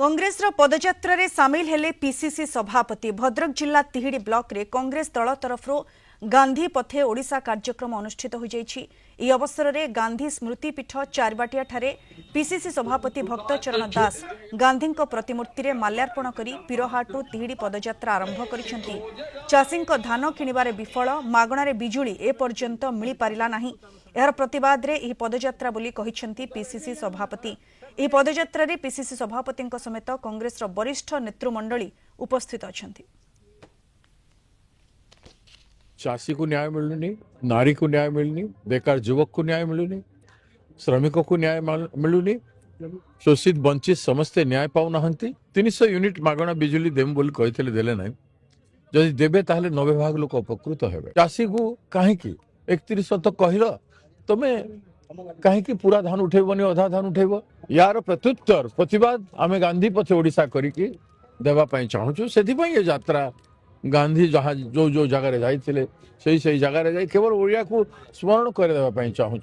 कांग्रेस पदयात्रा रे सामिल हेले पीसीसी सभापति भद्रक जिला तिहिडी ब्लॉक रे कांग्रेस दल तरफ गांधी पथे ओडिशा कार्यक्रम अनुष्ठित हो जाइछि। ई अवसर रे गांधी स्मृति पीठ चारबाटिया ठारे पीसीसी सभापति भक्तचरण दास गांधी प्रतिमूर्ति रे माल्यार्पण करी पिरोहाटू तिहिडी पदयात्रा आरंभ करिसेंति। चाषी धान किणिबारे विफल मागणारे बिजुली ए पर्यंत मिली पारिला नाही। यार प्रतिवाद रे ई पदयात्रा बोली कहिसेंति पीसीसी सभापति। ई पदयात्रा रे पीसीसी सभापति समेत कांग्रेस वरिष्ठ नेतृमंडली उपस्थित अछंती। चाषी को न्याय मिलुनी, नारी को न्याय मिलनी, बेकार युवक को न्याय मिलुनी, श्रमिकों को न्याय मिलुनी, शोषित वंचित समस्ते न्याय पाऊना 300 यूनिट मागणा बिजुली देम बोली कहितले देले नै। जदि देबे ताहले 90 भाग लोक उपकृत हेबे। चाषी को काहे की 31 तो कहिलो तमे काहे की पूरा धान उठेबनी अधा धान उठेबो। यार प्रत्युत्तर प्रतिवाद आमे गांधी पथे ओडिशा करी की देबा पई चाहूछु। सेथि पई ये यात्रा गांधी जहाँ जो जगह जाइए से जगह जाए केवल ओडिया को स्मरण कर देवा चाहूँ।